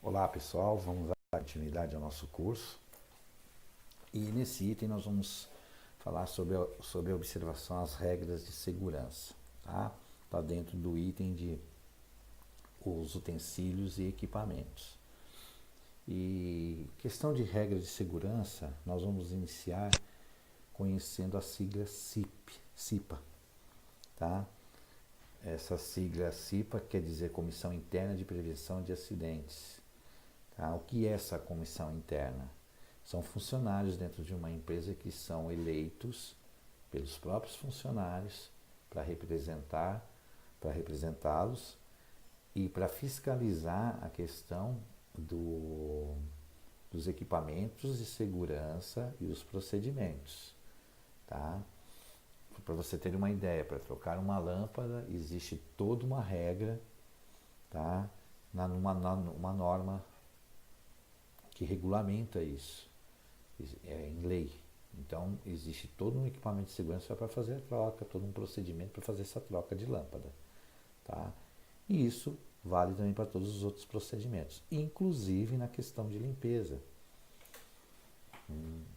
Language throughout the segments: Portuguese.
Olá pessoal, vamos dar continuidade ao nosso curso e nesse item nós vamos falar sobre a observação às regras de segurança, tá? Está dentro do item de os utensílios e equipamentos. E questão de regras de segurança, nós vamos iniciar conhecendo a sigla CIPA, tá? Essa sigla CIPA quer dizer Comissão Interna de Prevenção de Acidentes. Tá? O que é essa comissão interna? São funcionários dentro de uma empresa que são eleitos pelos próprios funcionários para representá-los e para fiscalizar a questão dos equipamentos de segurança e os procedimentos. Tá? Para você ter uma ideia, para trocar uma lâmpada existe toda uma regra, tá? Uma norma que regulamenta isso, é em lei. Então existe todo um equipamento de segurança para fazer a troca, todo um procedimento para fazer essa troca de lâmpada. Tá? E isso vale também para todos os outros procedimentos, inclusive na questão de limpeza.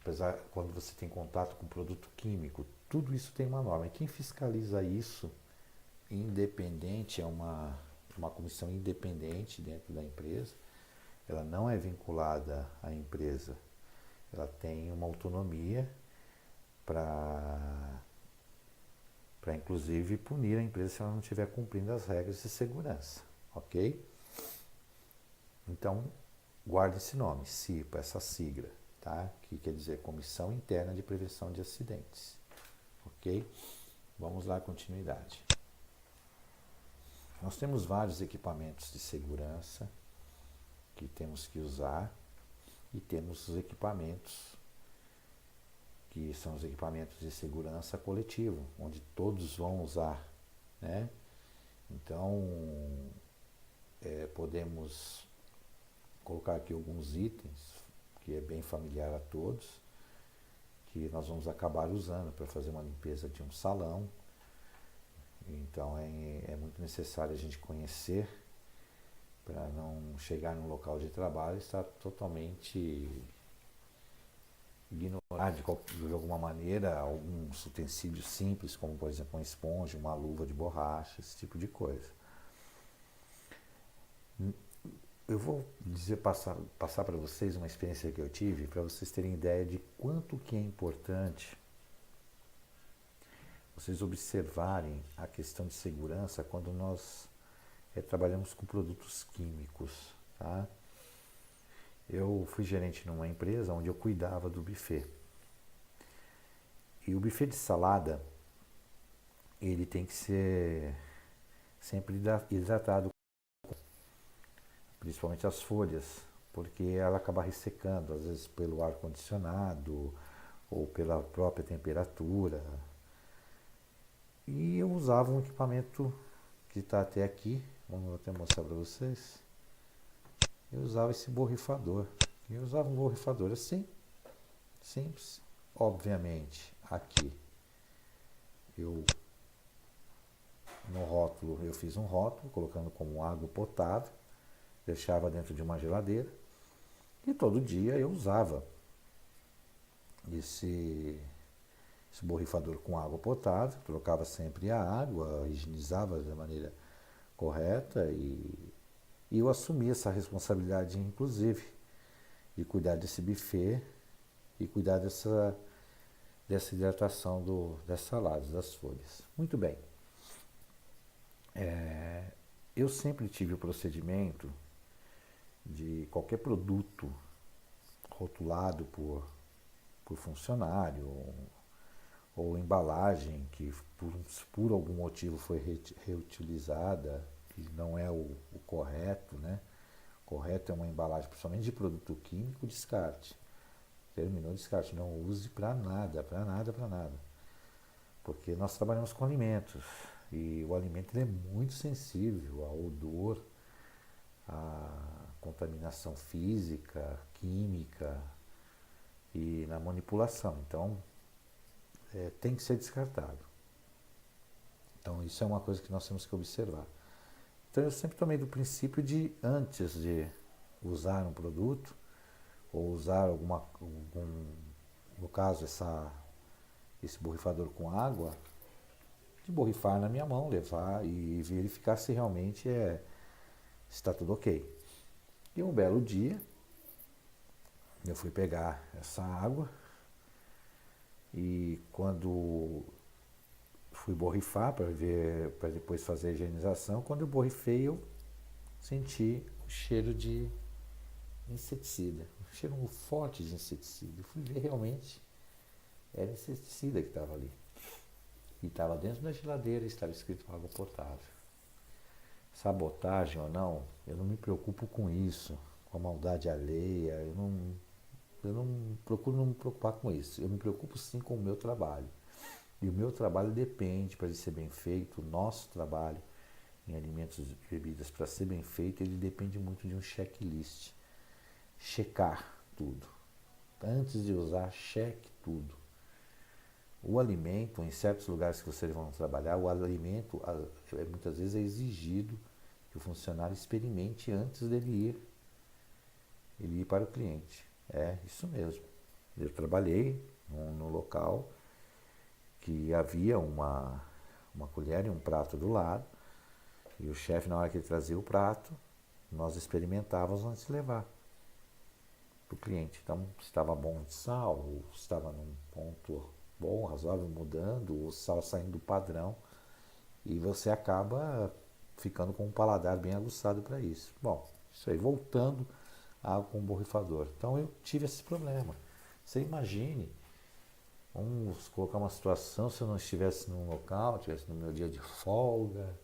Apesar, quando você tem contato com produto químico, tudo isso tem uma norma. E quem fiscaliza isso, independente, é uma comissão independente dentro da empresa. Ela não é vinculada à empresa. Ela tem uma autonomia para inclusive punir a empresa se ela não estiver cumprindo as regras de segurança. Ok? Então, guarde esse nome, CIPA, essa sigla. Tá? Que quer dizer Comissão Interna de Prevenção de Acidentes. Ok? Vamos lá, continuidade. Nós temos vários equipamentos de segurança que temos que usar e temos os equipamentos que são os equipamentos de segurança coletivo, onde todos vão usar, né? Então, podemos colocar aqui alguns itens que é bem familiar a todos, que nós vamos acabar usando para fazer uma limpeza de um salão. Então é muito necessário a gente conhecer para não chegar no local de trabalho e estar totalmente ignorar de alguma maneira alguns utensílios simples, como por exemplo uma esponja, uma luva de borracha, esse tipo de coisa. Eu vou passar para vocês uma experiência que eu tive, para vocês terem ideia de quanto que é importante vocês observarem a questão de segurança quando nós trabalhamos com produtos químicos. Tá? Eu fui gerente numa empresa onde eu cuidava do buffet. E o buffet de salada, ele tem que ser sempre hidratado, principalmente as folhas, porque ela acaba ressecando, às vezes pelo ar-condicionado ou pela própria temperatura. E eu usava um equipamento que está até aqui, vamos até mostrar para vocês. Eu usava esse borrifador. Eu usava um borrifador assim, simples. Obviamente, aqui, no rótulo, eu fiz um rótulo, colocando como água potável, deixava dentro de uma geladeira, e todo dia eu usava esse borrifador com água potável, trocava sempre a água, higienizava da maneira correta e eu assumi essa responsabilidade, inclusive, de cuidar desse buffet e cuidar dessa hidratação das saladas, das folhas. Muito bem. Eu sempre tive o procedimento de qualquer produto rotulado por funcionário ou embalagem que por algum motivo foi reutilizada, que não é o correto, né? O correto é uma embalagem, principalmente de produto químico, descarte. Terminou o descarte, não use para nada, para nada, para nada. Porque nós trabalhamos com alimentos e o alimento ele é muito sensível ao odor, à contaminação física, química e na manipulação. Então, tem que ser descartado. Então isso é uma coisa que nós temos que observar. Então eu sempre tomei do princípio de antes de usar um produto, ou usar no caso, esse borrifador com água, de borrifar na minha mão, levar e verificar se realmente está tudo ok. E um belo dia, eu fui pegar essa água e quando fui borrifar para depois fazer a higienização, quando eu borrifei eu senti o cheiro de inseticida, um cheiro forte de inseticida. Eu fui ver realmente, era inseticida que estava ali. E estava dentro da geladeira e estava escrito água potável. Sabotagem ou não, eu não me preocupo com isso, com a maldade alheia, eu não procuro não me preocupar com isso. Eu me preocupo sim com o meu trabalho. E o meu trabalho depende, para ele ser bem feito, o nosso trabalho em alimentos e bebidas, para ser bem feito, ele depende muito de um checklist. Checar tudo. Antes de usar, cheque tudo. O alimento, em certos lugares que vocês vão trabalhar, o alimento muitas vezes é exigido que o funcionário experimente antes dele ir para o cliente. É isso mesmo. Eu trabalhei no local que havia uma colher e um prato do lado, e o chefe, na hora que ele trazia o prato, nós experimentávamos antes de levar para o cliente. Então, se estava bom de sal, ou se estava num ponto bom, razoável, mudando, ou se estava saindo do padrão, e você acaba ficando com um paladar bem aguçado para isso. Bom, isso aí, voltando com o borrifador. Então, eu tive esse problema. Você imagine, vamos colocar uma situação, se eu não estivesse num local, estivesse no meu dia de folga,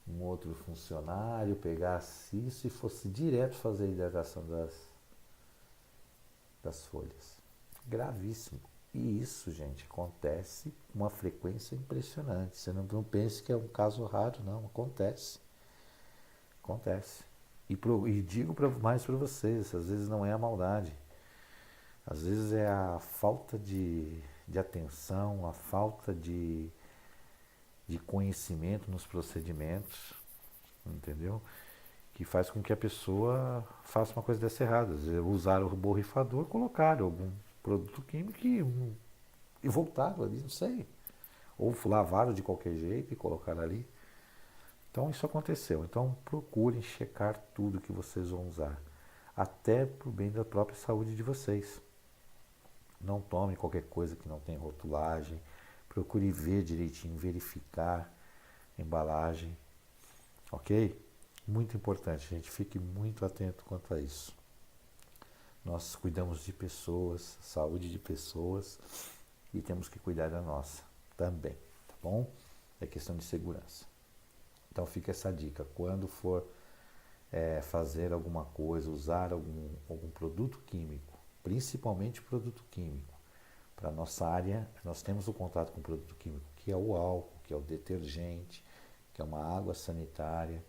um outro funcionário pegasse isso e fosse direto fazer a hidratação das folhas. Gravíssimo. E isso, gente, acontece com uma frequência impressionante. Você não pense que é um caso raro, não. Acontece. Acontece. E digo mais para vocês, às vezes não é a maldade. Às vezes é a falta de atenção, a falta de conhecimento nos procedimentos, entendeu? Que faz com que a pessoa faça uma coisa dessa errada. Usar o borrifador, colocar algum produto químico e voltaram ali, não sei. Ou lavaram de qualquer jeito e colocaram ali. Então isso aconteceu. Então procurem checar tudo que vocês vão usar. Até para o bem da própria saúde de vocês. Não tome qualquer coisa que não tenha rotulagem. Procure ver direitinho, verificar a embalagem. Ok? Muito importante, gente. Fique muito atento quanto a isso. Nós cuidamos de pessoas, saúde de pessoas, e temos que cuidar da nossa também, tá bom? É questão de segurança. Então fica essa dica. Quando for fazer alguma coisa, usar algum produto químico, principalmente produto químico, para a nossa área, nós temos o contato com o produto químico, que é o álcool, que é o detergente, que é uma água sanitária,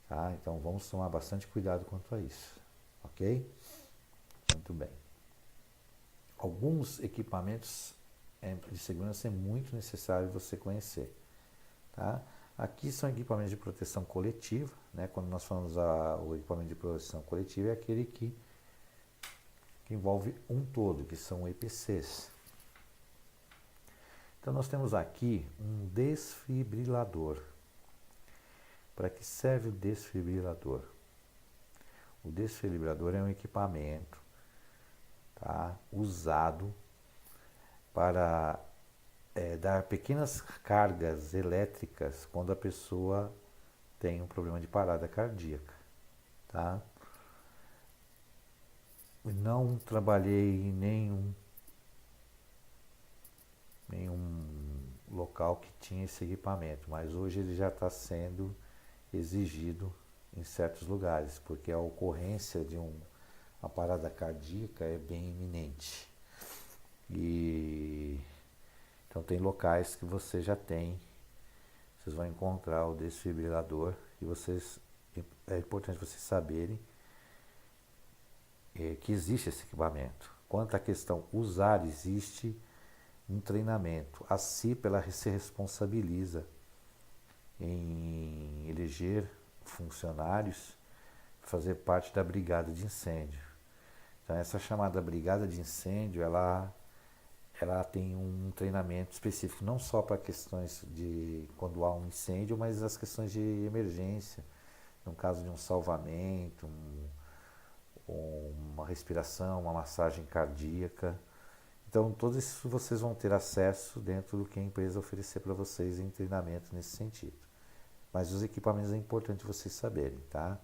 tá? Então vamos tomar bastante cuidado quanto a isso, ok? Muito bem. Alguns equipamentos de segurança é muito necessário você conhecer, tá? Aqui são equipamentos de proteção coletiva, né? Quando nós falamos o equipamento de proteção coletiva é aquele que envolve um todo, que são EPCs. Então nós temos aqui um desfibrilador. Para que serve o desfibrilador? O desfibrilador é um equipamento, tá, usado para dar pequenas cargas elétricas quando a pessoa tem um problema de parada cardíaca, tá? Não trabalhei em nenhum local que tinha esse equipamento, mas hoje ele já está sendo exigido em certos lugares, porque a ocorrência de uma parada cardíaca é bem iminente. E então tem locais que você já tem, vocês vão encontrar o desfibrilador e é importante vocês saberem que existe esse equipamento. Quanto à questão usar, existe um treinamento. A CIPA ela se responsabiliza em eleger funcionários, fazer parte da brigada de incêndio. Então essa chamada brigada de incêndio, ela tem um treinamento específico, não só para questões de quando há um incêndio, mas as questões de emergência, no caso de um salvamento, uma respiração, uma massagem cardíaca. Então, tudo isso vocês vão ter acesso dentro do que a empresa oferecer para vocês em treinamento nesse sentido. Mas os equipamentos é importante vocês saberem, tá?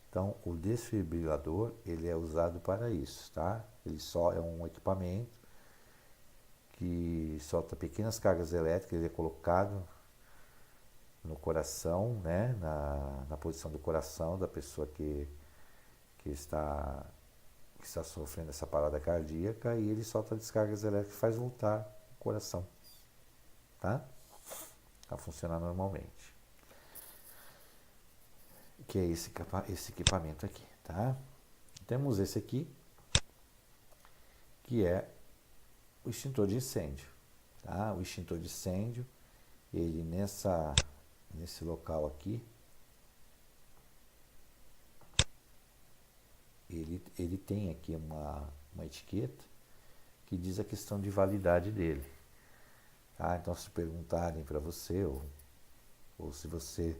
Então, o desfibrilador, ele é usado para isso, tá? Ele só é um equipamento que solta pequenas cargas elétricas, ele é colocado no coração, né? Na posição do coração da pessoa que está sofrendo essa parada cardíaca, e ele solta descargas elétricas e faz voltar o coração, tá? A funcionar normalmente. Que é esse equipamento aqui, tá? Temos esse aqui, que é o extintor de incêndio, tá? O extintor de incêndio, ele nesse local aqui, ele tem aqui uma etiqueta que diz a questão de validade dele, tá? Então, se perguntarem para você, ou se você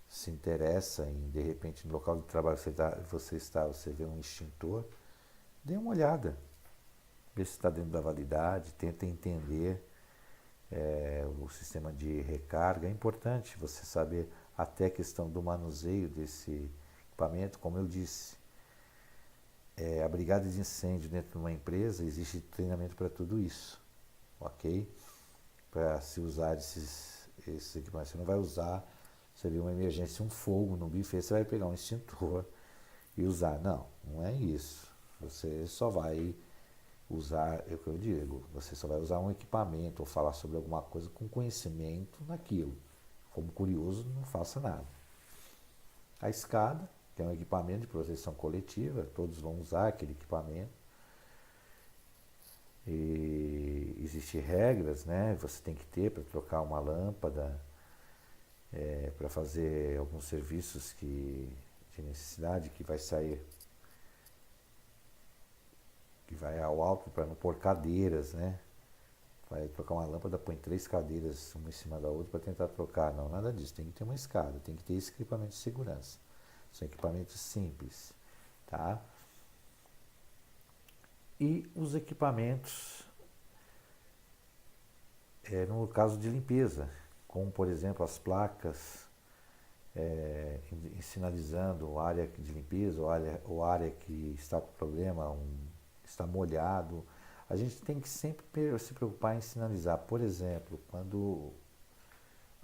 se interessa em, de repente, no local de trabalho que você vê um extintor, dê uma olhada, vê se está dentro da validade, tenta entender o sistema de recarga. É importante você saber até a questão do manuseio desse equipamento. Como eu disse, a brigada de incêndio dentro de uma empresa, existe treinamento para tudo isso, ok? Para se usar esses equipamentos. Você não vai usar, você viu uma emergência, um fogo no buffet, você vai pegar um extintor e usar. Não, não é isso. Você só vai usar, é o que eu digo, você só vai usar um equipamento ou falar sobre alguma coisa com conhecimento naquilo. Como curioso, não faça nada. A escada, que é um equipamento de proteção coletiva, todos vão usar aquele equipamento. E existem regras, né? Você tem que ter para trocar uma lâmpada, para fazer alguns serviços de necessidade, que vai sair, que vai ao alto para não pôr cadeiras, né? Vai trocar uma lâmpada, põe 3 cadeiras uma em cima da outra para tentar trocar. Não, nada disso. Tem que ter uma escada, tem que ter esse equipamento de segurança. São equipamentos simples, tá? E os equipamentos, no caso de limpeza, como por exemplo as placas sinalizando a área de limpeza, ou área que está com problema, está molhado. A gente tem que sempre se preocupar em sinalizar. Por exemplo, quando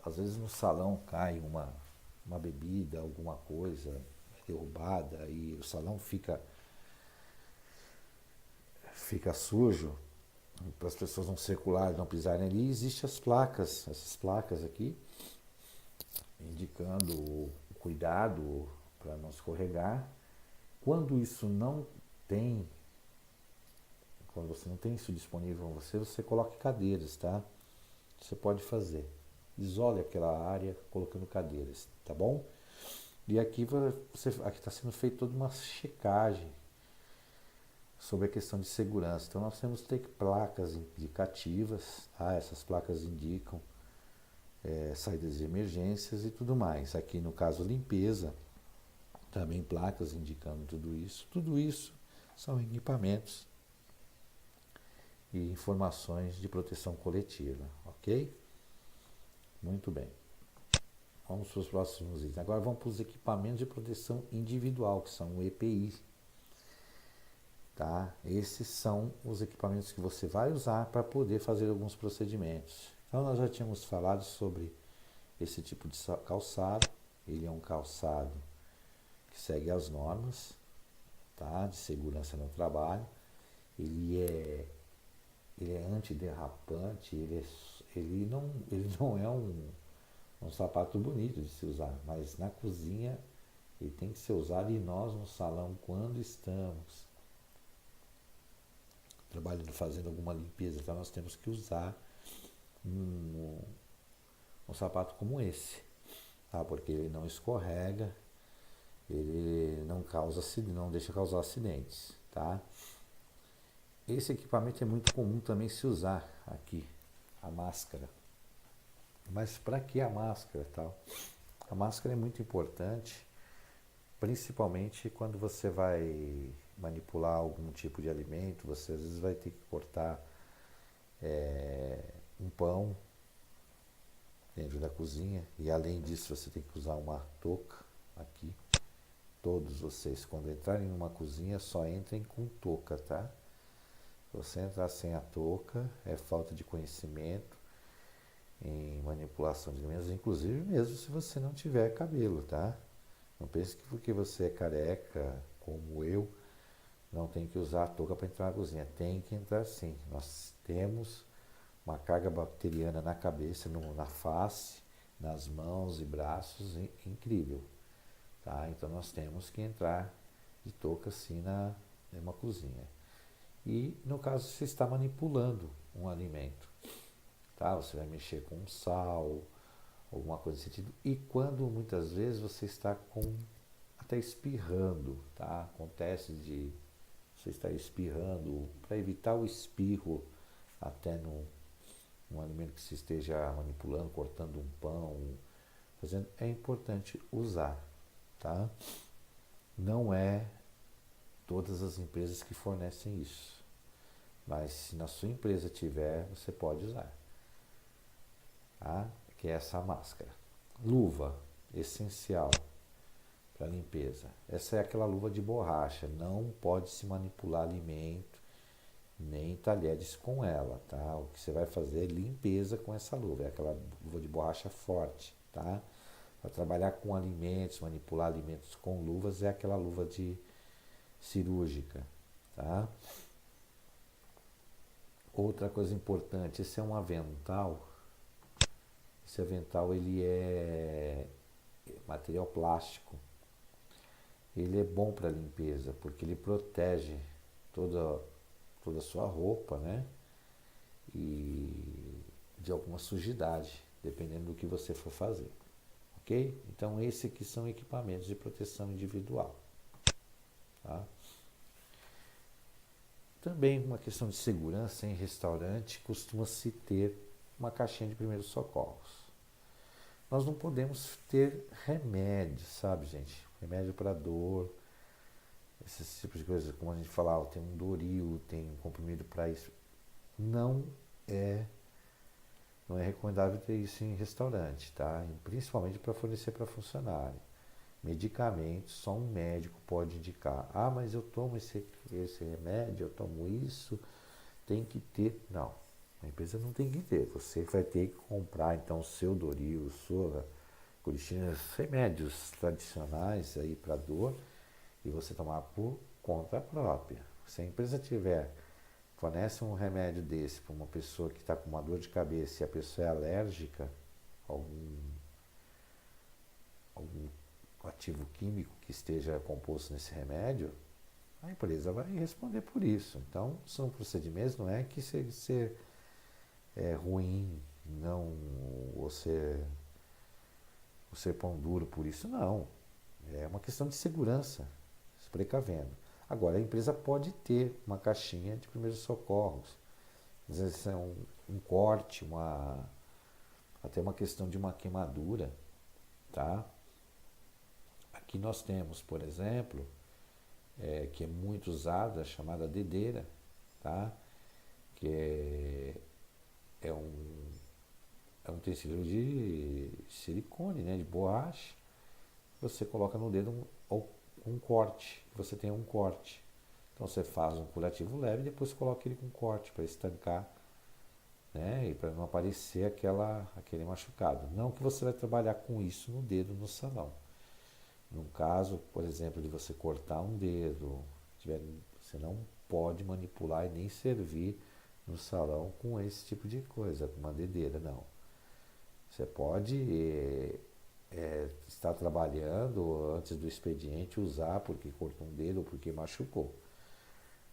às vezes no salão cai uma bebida, alguma coisa derrubada e o salão fica sujo, para as pessoas não circularem, não pisarem ali, existem essas placas aqui, indicando o cuidado para não escorregar. Quando isso não tem, quando você não tem isso disponível para você, você coloca cadeiras, tá? Você pode fazer. Isole aquela área colocando cadeiras, tá bom? E aqui está sendo feita toda uma checagem sobre a questão de segurança. Então nós temos que ter placas indicativas, tá? Essas placas indicam saídas de emergências e tudo mais. Aqui no caso limpeza, também placas indicando tudo isso. Tudo isso são equipamentos e informações de proteção coletiva, ok? Muito bem. Vamos para os próximos itens. Agora vamos para os equipamentos de proteção individual, que são o EPI. Tá? Esses são os equipamentos que você vai usar para poder fazer alguns procedimentos. Então nós já tínhamos falado sobre esse tipo de calçado. Ele é um calçado que segue as normas, tá? De segurança no trabalho. Ele é antiderrapante, ele não é um sapato bonito de se usar, mas na cozinha ele tem que ser usado, e nós no salão, quando estamos trabalhando, fazendo alguma limpeza, então nós temos que usar um sapato como esse, tá? Porque ele não escorrega, ele não deixa causar acidentes, tá? Esse equipamento é muito comum também se usar aqui, a máscara. Mas para que a máscara, tal? A máscara é muito importante, principalmente quando você vai manipular algum tipo de alimento, você às vezes vai ter que cortar um pão dentro da cozinha, e além disso você tem que usar uma touca aqui. Todos vocês, quando entrarem numa cozinha, só entrem com touca, tá? Se você entrar sem a touca, é falta de conhecimento em manipulação de alimentos, inclusive mesmo se você não tiver cabelo, tá? Não pense que porque você é careca, como eu, não tem que usar a touca para entrar na cozinha. Tem que entrar sim. Nós temos uma carga bacteriana na cabeça, na face, nas mãos e braços, incrível. Tá? Então nós temos que entrar de touca sim em uma cozinha. E no caso você está manipulando um alimento, tá? Você vai mexer com sal, alguma coisa nesse sentido. E quando muitas vezes você está até espirrando, tá? Acontece de você estar espirrando, para evitar o espirro até num alimento que você esteja manipulando, cortando um pão, fazendo, é importante usar, tá? Não é todas as empresas que fornecem isso, mas se na sua empresa tiver, você pode usar, tá? Que é essa máscara. Luva, essencial para limpeza. Essa é aquela luva de borracha, não pode se manipular alimento, nem talheres com ela, tá? O que você vai fazer é limpeza com essa luva, é aquela luva de borracha forte, tá? Para trabalhar com alimentos, manipular alimentos com luvas, é aquela luva de cirúrgica, tá? Outra coisa importante, esse é um avental. Esse avental ele é material plástico. Ele é bom para limpeza porque ele protege toda a sua roupa, né? E de alguma sujidade, dependendo do que você for fazer, ok? Então esses aqui são equipamentos de proteção individual, tá? Também uma questão de segurança em restaurante costuma-se ter uma caixinha de primeiros socorros. Nós não podemos ter remédio, sabe, gente? Remédio para dor, esses tipos de coisas, como a gente falava, tem um Doril, tem um comprimido para isso. Não é, não é recomendável ter isso em restaurante, tá? E principalmente para fornecer para funcionário. Medicamentos, só um médico pode indicar. Ah, mas eu tomo esse remédio, eu tomo isso, tem que ter. Não, a empresa não tem que ter. Você vai ter que comprar então o seu Doril, sua Colichina, remédios tradicionais aí para dor e você tomar por conta própria. Se a empresa fornece um remédio desse para uma pessoa que está com uma dor de cabeça e a pessoa é alérgica a algum ativo químico que esteja composto nesse remédio, a empresa vai responder por isso. Então, são procedimentos, não é que ser ruim, não, você pão duro por isso, não. É uma questão de segurança, se precavendo. Agora, a empresa pode ter uma caixinha de primeiros socorros. Às vezes é um corte, até uma questão de uma queimadura, tá? Aqui nós temos, por exemplo, que é muito usada, a chamada dedeira, tá? Que é um utensílio de silicone, né? De borracha. Você coloca no dedo um corte, você tem um corte. Então você faz um curativo leve e depois coloca ele com corte para estancar, né? E para não aparecer aquele machucado. Não que você vai trabalhar com isso no dedo no salão. No caso, por exemplo, de você cortar um dedo, você não pode manipular e nem servir no salão com esse tipo de coisa, com uma dedeira, não. Você pode estar trabalhando antes do expediente, usar porque cortou um dedo ou porque machucou.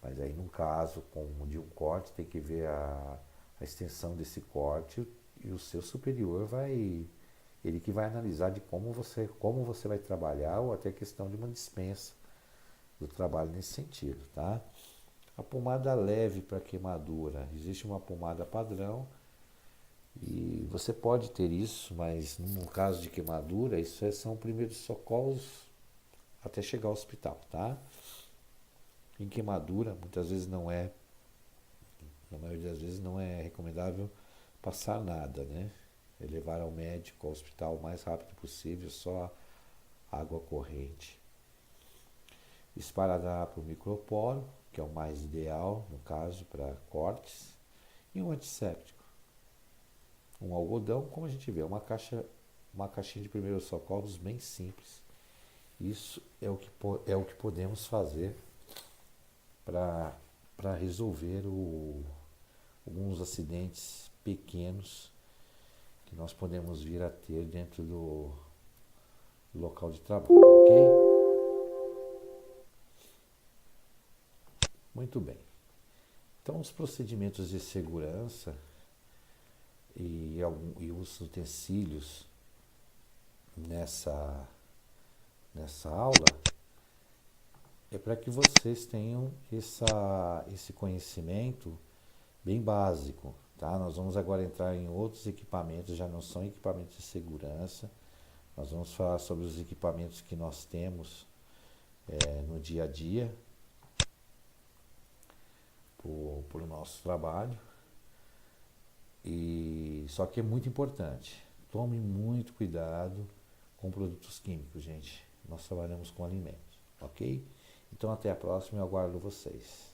Mas aí, num caso como de um corte, tem que ver a extensão desse corte e o seu superior vai Ele que vai analisar de como você vai trabalhar ou até questão de uma dispensa do trabalho nesse sentido, tá? A pomada leve para queimadura. Existe uma pomada padrão e você pode ter isso, mas no caso de queimadura, são primeiros socorros até chegar ao hospital, tá? Em queimadura, muitas vezes na maioria das vezes não é recomendável passar nada, né? É levar ao médico, ao hospital o mais rápido possível, só água corrente. Esparadrapo microporo, que é o mais ideal, no caso, para cortes, e um antisséptico. Um algodão, como a gente vê, uma caixinha de primeiros socorros bem simples. Isso é o que podemos fazer para resolver alguns acidentes pequenos que nós podemos vir a ter dentro do local de trabalho, ok? Muito bem. Então, os procedimentos de segurança e os utensílios nessa aula é para que vocês tenham esse conhecimento bem básico, tá? Nós vamos agora entrar em outros equipamentos, já não são equipamentos de segurança. Nós vamos falar sobre os equipamentos que nós temos no dia a dia, por nosso trabalho. E só que é muito importante, tome muito cuidado com produtos químicos, gente. Nós trabalhamos com alimentos, ok? Então até a próxima, eu aguardo vocês.